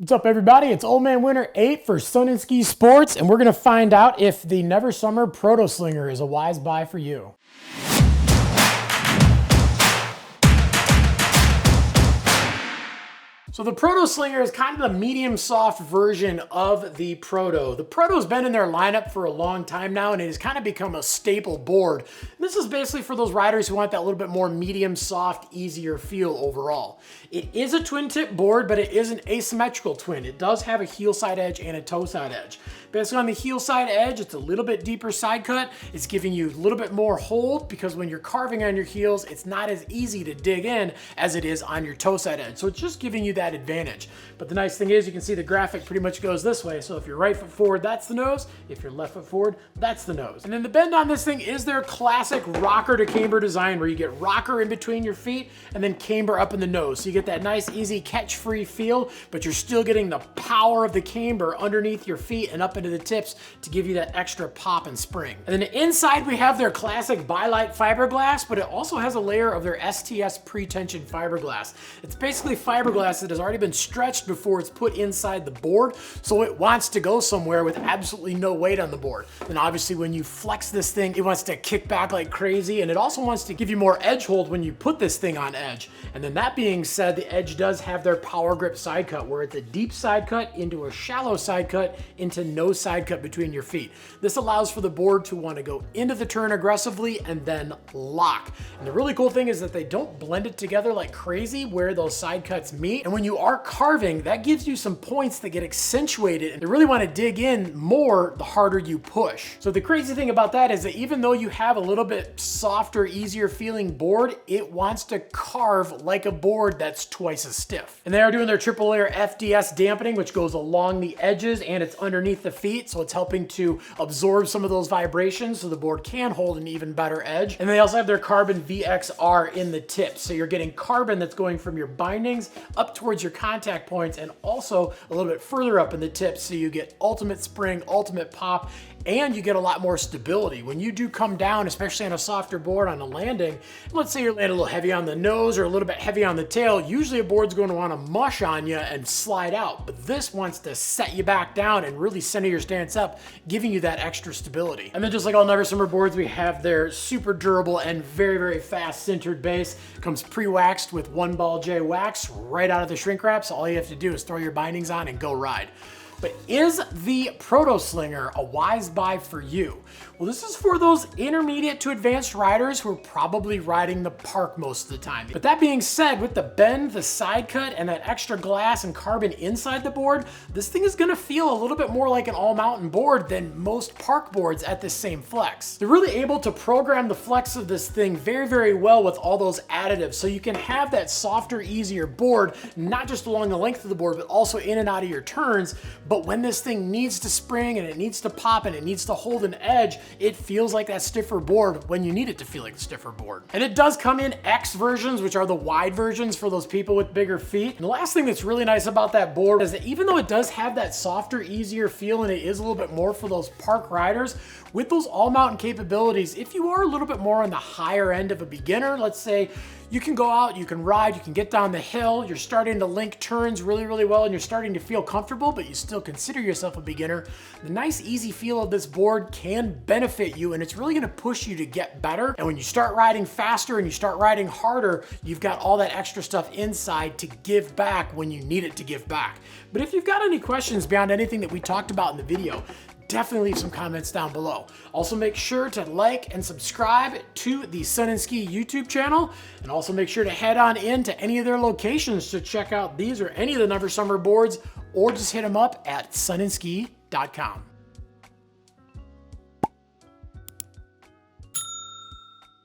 What's up, everybody? It's Old Man Winter 8 for Sun and Ski Sports, and we're going to find out if the Never Summer Proto Slinger is a wise buy for you. So the Proto Slinger is kind of the medium soft version of the Proto. The Proto's been in their lineup for a long time now, and it has kind of become a staple board. This is basically for those riders who want that little bit more medium soft, easier feel overall. It is a twin tip board, but it is an asymmetrical twin. It does have a heel side edge and a toe side edge. Basically on the heel side edge, it's a little bit deeper side cut. It's giving you a little bit more hold because when you're carving on your heels, it's not as easy to dig in as it is on your toe side edge. So it's just giving you that advantage. But the nice thing is you can see the graphic pretty much goes this way. So if you're right foot forward, that's the nose. If you're left foot forward, that's the nose. And then the bend on this thing is their classic rocker to camber design where you get rocker in between your feet and then camber up in the nose. So you get that nice, easy catch-free feel, but you're still getting the power of the camber underneath your feet and up into the tips to give you that extra pop and spring. And then inside we have their classic Bi-Lite fiberglass, but it also has a layer of their STS pre-tension fiberglass. It's basically fiberglass that has already been stretched before it's put inside the board, so it wants to go somewhere with absolutely no weight on the board. Then obviously when you flex this thing, it wants to kick back like crazy, and it also wants to give you more edge hold when you put this thing on edge. And then that being said, the edge does have their power grip side cut, where it's a deep side cut into a shallow side cut into no side cut between your feet. This allows for the board to want to go into the turn aggressively and then lock. And the really cool thing is that they don't blend it together like crazy where those side cuts meet. And when you are carving, that gives you some points that get accentuated and you really want to dig in more the harder you push. So the crazy thing about that is that even though you have a little bit softer, easier feeling board, it wants to carve like a board that's twice as stiff. And they are doing their triple layer FDS dampening, which goes along the edges and it's underneath the feet. So it's helping to absorb some of those vibrations so the board can hold an even better edge. And they also have their carbon VXR in the tips. So you're getting carbon that's going from your bindings up towards your contact points and also a little bit further up in the tips. So you get ultimate spring, ultimate pop, and you get a lot more stability. When you do come down, especially on a softer board on a landing, let's say you're landing a little heavy on the nose or a little bit heavy on the tail, usually a board's going to want to mush on you and slide out, but this wants to set you back down and really center your stance up, giving you that extra stability. And then just like all Never Summer boards, we have their super durable and very, very fast sintered base. It comes pre-waxed with 1-ball-J wax right out of the shrink wrap, so all you have to do is throw your bindings on and go ride. But is the Proto Slinger a wise buy for you? Well, this is for those intermediate to advanced riders who are probably riding the park most of the time. But that being said, with the bend, the side cut, and that extra glass and carbon inside the board, this thing is gonna feel a little bit more like an all-mountain board than most park boards at this same flex. They're really able to program the flex of this thing very, very well with all those additives. So you can have that softer, easier board, not just along the length of the board, but also in and out of your turns. But when this thing needs to spring and it needs to pop and it needs to hold an edge, it feels like that stiffer board when you need it to feel like a stiffer board. And it does come in X versions, which are the wide versions for those people with bigger feet. And the last thing that's really nice about that board is that even though it does have that softer, easier feel and it is a little bit more for those park riders, with those all-mountain capabilities, if you are a little bit more on the higher end of a beginner, let's say you can go out, you can ride, you can get down the hill, you're starting to link turns really, really well, and you're starting to feel comfortable, but you still consider yourself a beginner, the nice, easy feel of this board can benefit you, and it's really gonna push you to get better. And when you start riding faster and you start riding harder, you've got all that extra stuff inside to give back when you need it to give back. But if you've got any questions beyond anything that we talked about in the video, definitely leave some comments down below. Also make sure to like and subscribe to the Sun and Ski YouTube channel, and also make sure to head on into any of their locations to check out these or any of the Never Summer boards, or just hit them up at sunandski.com.